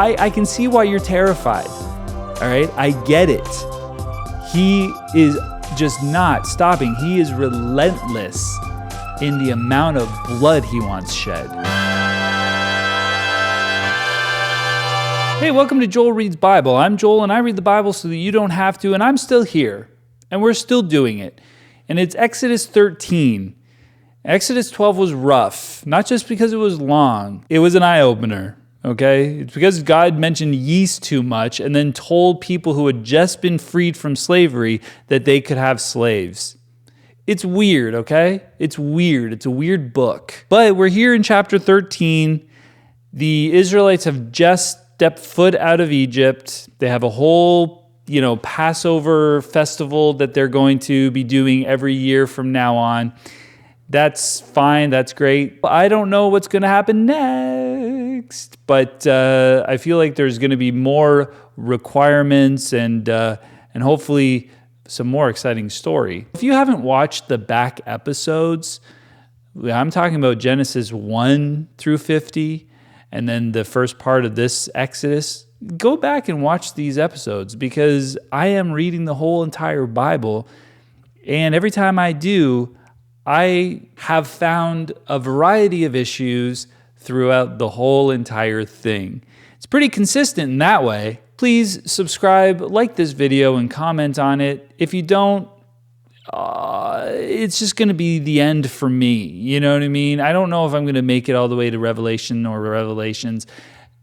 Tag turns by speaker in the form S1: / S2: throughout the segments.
S1: I can see why you're terrified. All right, I get it. He is just not stopping. He is relentless in the amount of blood he wants shed. Hey, welcome to Joel Reads Bible. I'm Joel, and I read the Bible so that you don't have to, and I'm still here, and we're still doing it. And it's Exodus 13. Exodus 12 was rough, not just because it was long. It was an eye-opener, okay? It's because God mentioned yeast too much and then told people who had just been freed from slavery that they could have slaves. It's weird, okay? It's weird. It's a weird book. But we're here in chapter 13. The Israelites have just stepped foot out of Egypt. They have a whole, Passover festival that they're going to be doing every year from now on. That's fine. That's great. I don't know what's going to happen next, but I feel like there's going to be more requirements and hopefully some more exciting story. If you haven't watched the back episodes, I'm talking about Genesis 1 through 50, and then the first part of this Exodus, go back and watch these episodes because I am reading the whole entire Bible, and every time I do, I have found a variety of issues throughout the whole entire thing. It's pretty consistent in that way. Please subscribe, like this video, and comment on it. If you don't, it's just going to be the end for me. You know what I mean? I don't know if I'm going to make it all the way to Revelation or Revelations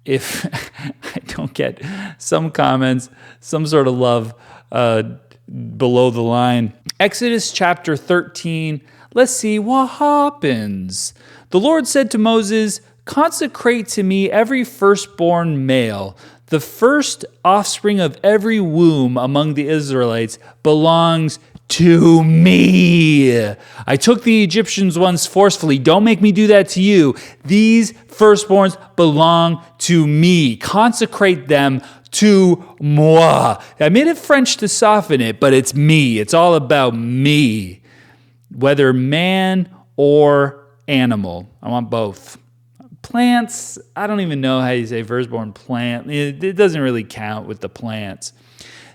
S1: if I don't get some comments, some sort of love below the line. Exodus chapter 13. Let's see what happens. The Lord said to Moses, "Consecrate to me every firstborn male. The first offspring of every womb among the Israelites belongs to me. I took the Egyptians once forcefully. Don't make me do that to you. These firstborns belong to me. Consecrate them to moi." I made it French to soften it, but it's me. It's all about me. Whether man or animal. I want both. Plants, I don't even know how you say firstborn plant. It doesn't really count with the plants.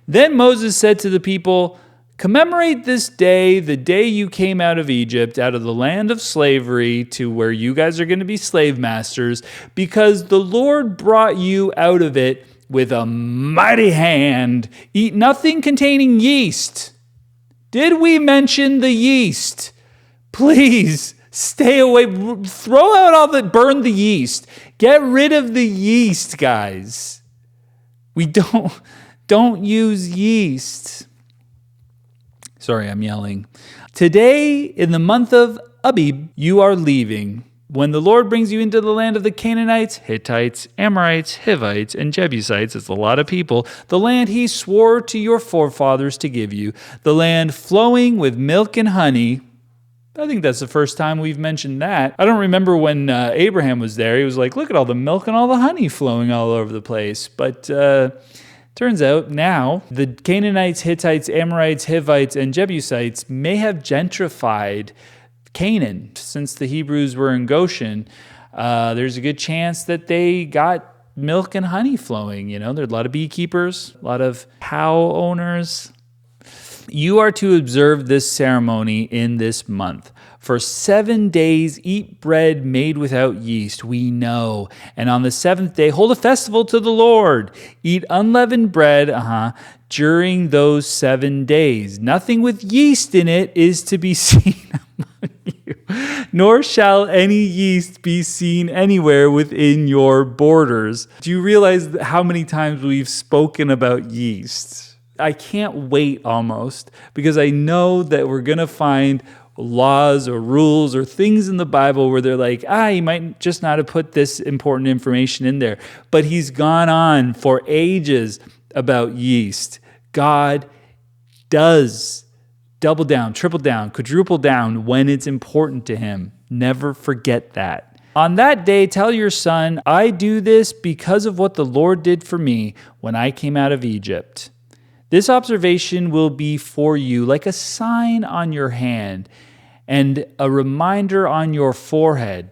S1: Then Moses said to the people, "Commemorate this day, the day you came out of Egypt, out of the land of slavery to where you guys are going to be slave masters, because the Lord brought you out of it with a mighty hand. Eat nothing containing yeast." Did we mention the yeast? Please stay away. Throw out burn the yeast. Get rid of the yeast, guys. We don't use yeast. Sorry, I'm yelling. Today, in the month of Abib, you are leaving. When the Lord brings you into the land of the Canaanites, Hittites, Amorites, Hivites, and Jebusites, it's a lot of people, the land he swore to your forefathers to give you, the land flowing with milk and honey. I think that's the first time we've mentioned that. I don't remember when Abraham was there. He was like, look at all the milk and all the honey flowing all over the place. But turns out now the Canaanites, Hittites, Amorites, Hivites, and Jebusites may have gentrified Canaan. Since the Hebrews were in Goshen, there's a good chance that they got milk and honey flowing. There's a lot of beekeepers, a lot of cow owners. You are to observe this ceremony in this month. For 7 days, eat bread made without yeast, we know. And on the seventh day, hold a festival to the Lord. Eat unleavened bread, during those 7 days. Nothing with yeast in it is to be seen among you, nor shall any yeast be seen anywhere within your borders. Do you realize how many times we've spoken about yeast? I can't wait almost, because I know that we're going to find laws or rules or things in the Bible where they're like, you might just not have put this important information in there. But he's gone on for ages about yeast. God does double down, triple down, quadruple down when it's important to him. Never forget that. On that day, tell your son, I do this because of what the Lord did for me when I came out of Egypt. This observation will be for you like a sign on your hand and a reminder on your forehead,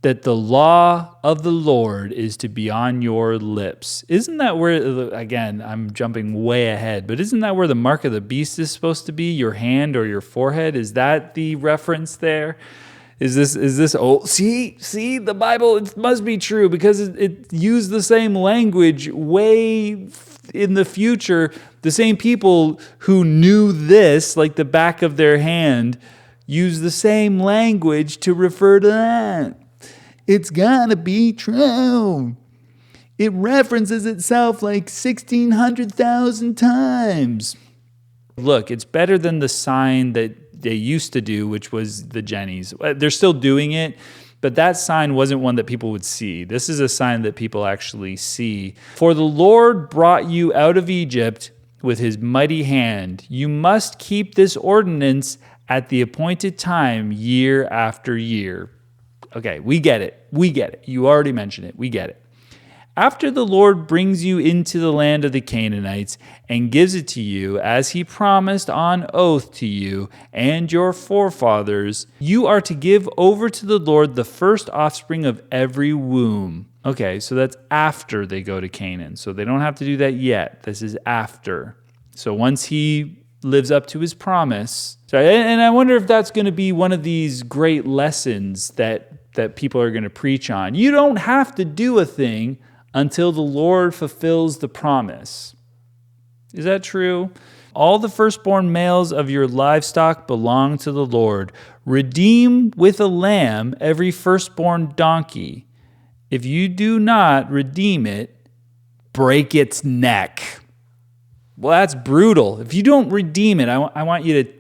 S1: that the law of the Lord is to be on your lips. Isn't that where, again, I'm jumping way ahead, but isn't that where the mark of the beast is supposed to be? Your hand or your forehead? Is that the reference there? Is this old? See, the Bible, it must be true because it used the same language way in the future. The same people who knew this, like the back of their hand, use the same language to refer to that. It's gotta be true. It references itself like 1,600,000 times. Look, it's better than the sign that they used to do, which was the Jennies. They're still doing it, but that sign wasn't one that people would see. This is a sign that people actually see. For the Lord brought you out of Egypt with his mighty hand. You must keep this ordinance at the appointed time, year after year. Okay, we get it. You already mentioned it. We get it. After the Lord brings you into the land of the Canaanites and gives it to you, as he promised on oath to you and your forefathers, you are to give over to the Lord the first offspring of every womb. Okay, so that's after they go to Canaan. So they don't have to do that yet. This is after. So once he lives up to his promise. And I wonder if that's going to be one of these great lessons that people are going to preach on. You don't have to do a thing until the Lord fulfills the promise. Is that true? All the firstborn males of your livestock belong to the Lord. Redeem with a lamb every firstborn donkey. If you do not redeem it, break its neck. Well, that's brutal. If you don't redeem it, I want you to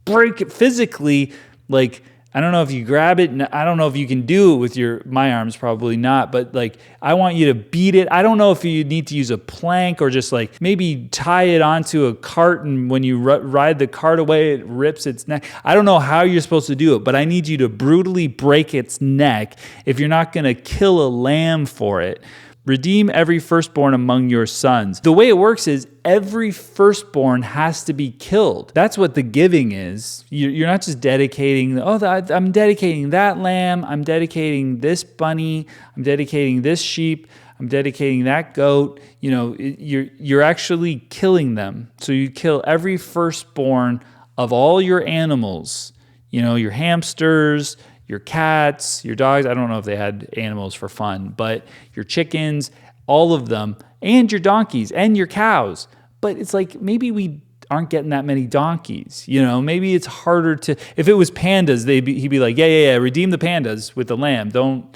S1: break it physically. Like, I don't know if you grab it, and I don't know if you can do it with my arms, probably not, but like, I want you to beat it. I don't know if you need to use a plank or just like maybe tie it onto a cart, and when you ride the cart away, it rips its neck. I don't know how you're supposed to do it, but I need you to brutally break its neck if you're not going to kill a lamb for it. Redeem every firstborn among your sons. The way it works is every firstborn has to be killed. That's what the giving is. You're not just dedicating, I'm dedicating that lamb, I'm dedicating this bunny, I'm dedicating this sheep, I'm dedicating that goat. You're actually killing them. So you kill every firstborn of all your animals, your hamsters, your cats, your dogs. I don't know if they had animals for fun, but your chickens, all of them, and your donkeys and your cows. But it's like, maybe we aren't getting that many donkeys. Maybe it's harder to, if it was pandas, he'd be like, yeah, redeem the pandas with the lamb. Don't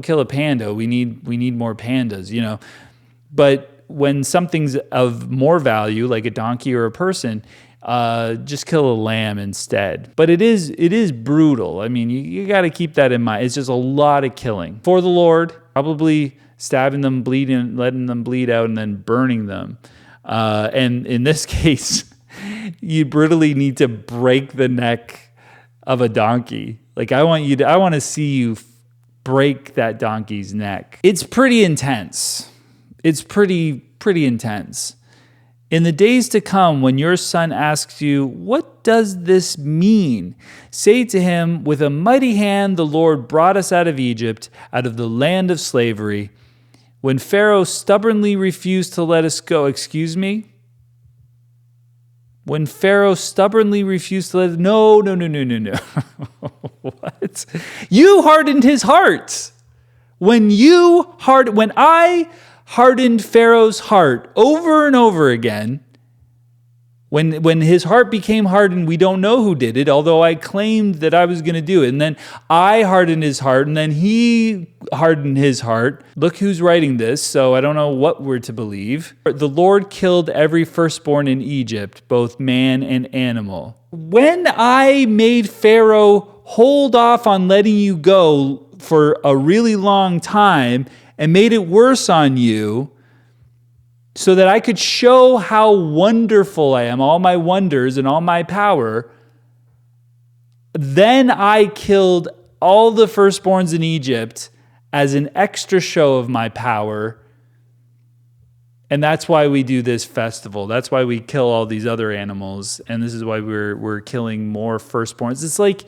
S1: kill a panda. We need more pandas, But when something's of more value, like a donkey or a person, just kill a lamb instead. But it is brutal. I mean, you got to keep that in mind. It's just a lot of killing for the Lord, probably stabbing them, bleeding, letting them bleed out, and then burning them. And in this case, you brutally need to break the neck of a donkey. Like, I want to see you break that donkey's neck. It's pretty intense. It's pretty intense. In the days to come, when your son asks you, what does this mean? Say to him, with a mighty hand the Lord brought us out of Egypt, out of the land of slavery. When Pharaoh stubbornly refused to let us go, When Pharaoh stubbornly refused to let us, no. What? You hardened his heart. When I hardened Pharaoh's heart over and over again. When his heart became hardened, we don't know who did it, although I claimed that I was going to do it. And then I hardened his heart, and then he hardened his heart. Look who's writing this, so I don't know what we're to believe. The Lord killed every firstborn in Egypt, both man and animal. When I made Pharaoh hold off on letting you go for a really long time, and made it worse on you so that I could show how wonderful I am, all my wonders and all my power, then I killed all the firstborns in Egypt as an extra show of my power. And that's why we do this festival. That's why we kill all these other animals. And this is why we're killing more firstborns. It's like,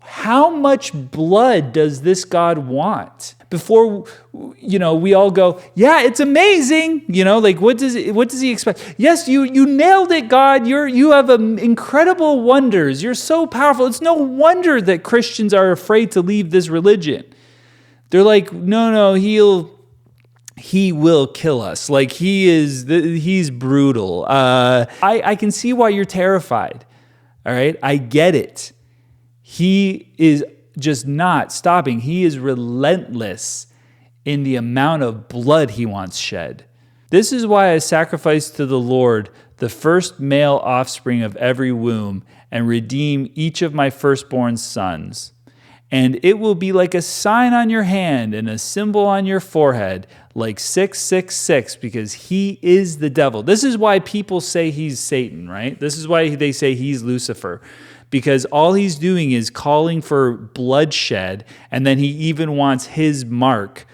S1: How much blood does this God want? Before, we all go, yeah, it's amazing. Like what does he expect? Yes, you nailed it, God. You have incredible wonders. You're so powerful. It's no wonder that Christians are afraid to leave this religion. They're like, no, he will kill us. Like he's brutal. I can see why you're terrified. All right, I get it. He is just not stopping. He is relentless in the amount of blood he wants shed. This is why I sacrifice to the Lord the first male offspring of every womb and redeem each of my firstborn sons. And it will be like a sign on your hand and a symbol on your forehead, like 666, because he is the devil. This is why people say he's Satan, right? This is why they say he's Lucifer, because all he's doing is calling for bloodshed, and then he even wants his mark.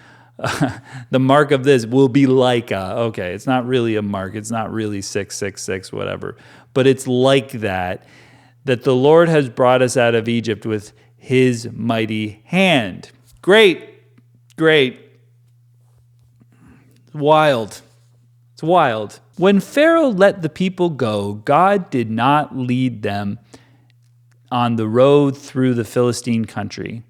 S1: The mark of this will be like okay, it's not really a mark. It's not really 666, whatever. But it's like that the Lord has brought us out of Egypt with his mighty hand. Great. Wild. It's wild. When Pharaoh let the people go, God did not lead them on the road through the Philistine country,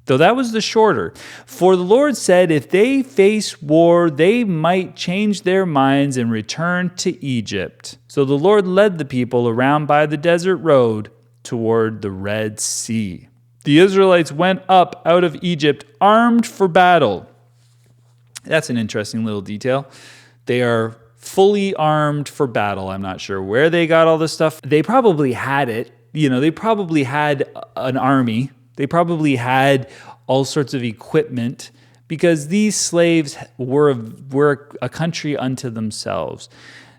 S1: though that was the shorter. For the Lord said, if they face war, they might change their minds and return to Egypt. So the Lord led the people around by the desert road toward the Red Sea. The Israelites went up out of Egypt armed for battle. That's an interesting little detail. They are fully armed for battle. I'm not sure where they got all this stuff. They probably had it. They probably had an army. They probably had all sorts of equipment, because these slaves were a country unto themselves.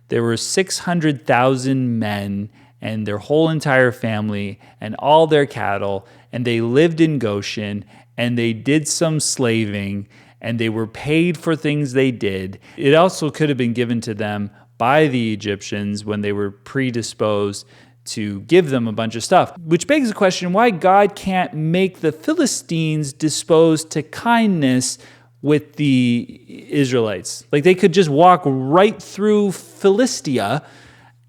S1: There were 600,000 men and their whole entire family and all their cattle, and they lived in Goshen, and they did some slaving, and they were paid for things they did. It also could have been given to them by the Egyptians when they were predisposed to give them a bunch of stuff, which begs the question why God can't make the Philistines disposed to kindness with the Israelites. Like they could just walk right through Philistia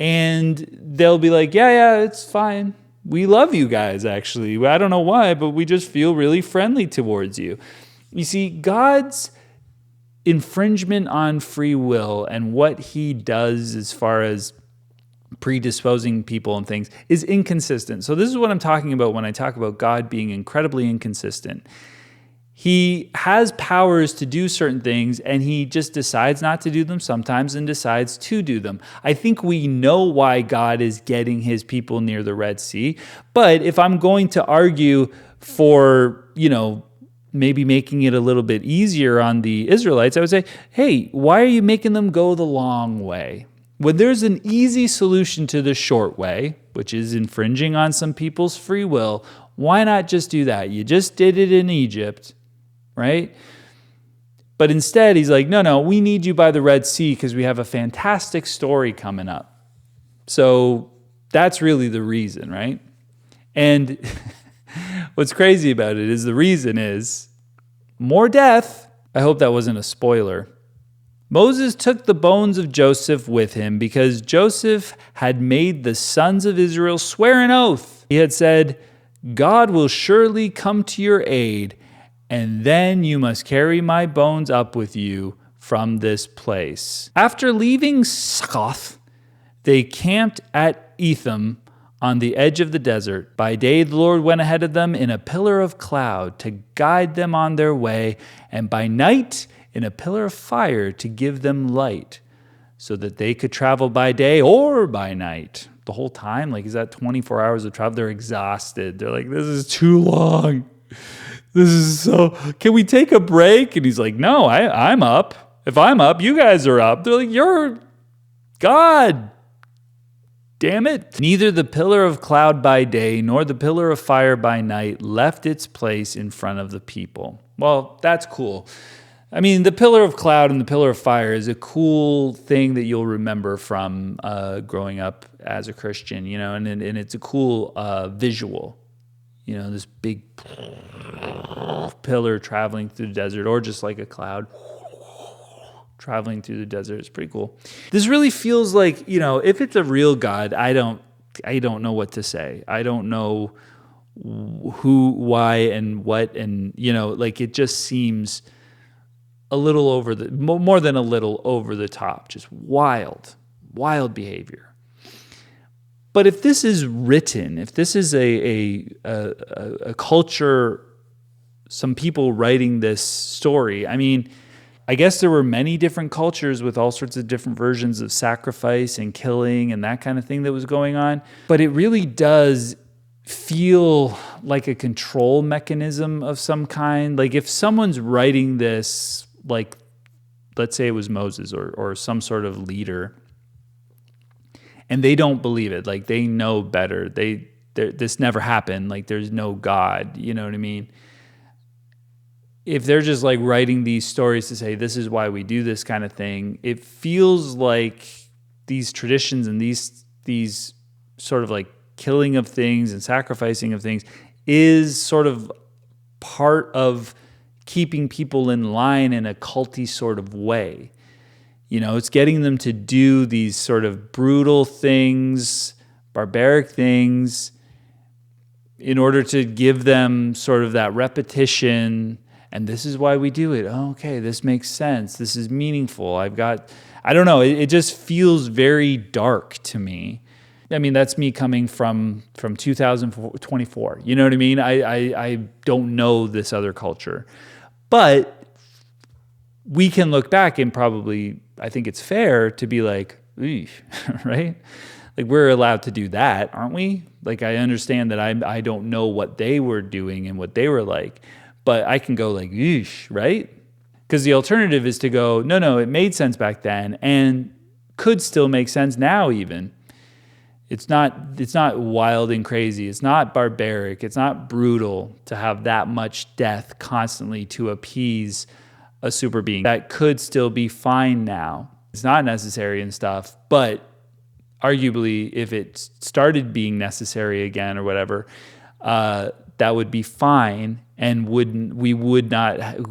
S1: and they'll be like, yeah, it's fine. We love you guys, actually. I don't know why, but we just feel really friendly towards you. You see, God's infringement on free will and what he does as far as predisposing people and things is inconsistent. So this is what I'm talking about when I talk about God being incredibly inconsistent. He has powers to do certain things, and he just decides not to do them sometimes and decides to do them. I think we know why God is getting his people near the Red Sea. But if I'm going to argue for, maybe making it a little bit easier on the Israelites, I would say, hey, why are you making them go the long way? When there's an easy solution to the short way, which is infringing on some people's free will, why not just do that? You just did it in Egypt, right? But instead, he's like, no, we need you by the Red Sea because we have a fantastic story coming up. So that's really the reason, right? And what's crazy about it is the reason is more death. I hope that wasn't a spoiler. Moses took the bones of Joseph with him because Joseph had made the sons of Israel swear an oath. He had said, God will surely come to your aid, and then you must carry my bones up with you from this place. After leaving Succoth, they camped at Etham on the edge of the desert. By day the Lord went ahead of them in a pillar of cloud to guide them on their way, and by night in a pillar of fire to give them light, so that they could travel by day or by night. The whole time, like, is that 24 hours of travel? They're exhausted. They're like, this is too long. This is so, can we take a break? And he's like, no, I'm up. If I'm up, you guys are up. They're like, you're God. Damn it. Neither the pillar of cloud by day nor the pillar of fire by night left its place in front of the people. Well, that's cool. I mean, the pillar of cloud and the pillar of fire is a cool thing that you'll remember from growing up as a Christian, and it's a cool visual. this big pillar traveling through the desert, or just like a cloud traveling through the desert. It's pretty cool. This really feels like, if it's a real God, I don't know what to say. I don't know who, why, and what, and it just seems a little more than a little over the top, just wild behavior. But if this is written, if this is a culture, some people writing this story, I guess there were many different cultures with all sorts of different versions of sacrifice and killing and that kind of thing that was going on. But it really does feel like a control mechanism of some kind. Like if someone's writing this, like let's say it was Moses or some sort of leader, and they don't believe it, like they know better. This never happened. Like there's no God. You know what I mean? If they're just like writing these stories to say this is why we do this kind of thing, it feels like these traditions and these sort of like killing of things and sacrificing of things is sort of part of keeping people in line in a culty sort of way. It's getting them to do these sort of brutal things, barbaric things, in order to give them sort of that repetition. And this is why we do it. Oh, okay, this makes sense. This is meaningful. I don't know. It just feels very dark to me. That's me coming from 2024. You know what I mean? I don't know this other culture. But we can look back and probably, I think it's fair to be like, right? Like we're allowed to do that, aren't we? Like I understand that I don't know what they were doing and what they were like, but I can go like, right? Because the alternative is to go, no, it made sense back then and could still make sense now even. It's not wild and crazy. It's not barbaric. It's not brutal to have that much death constantly to appease a super being. That could still be fine now. It's not necessary and stuff, but arguably if it started being necessary again or whatever, that would be fine and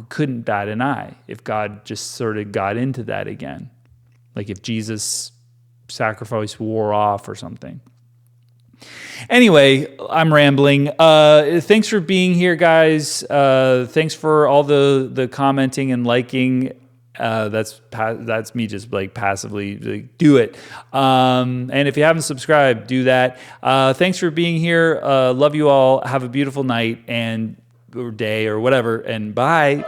S1: couldn't bat an eye if God just sort of got into that again. Like if Jesus' sacrifice wore off or something. Anyway, I'm rambling. Thanks for being here, guys. Thanks for all the commenting and liking. That's me just like passively like, do it. And if you haven't subscribed, do that. Thanks for being here. Love you all. Have a beautiful night or day or whatever. And bye.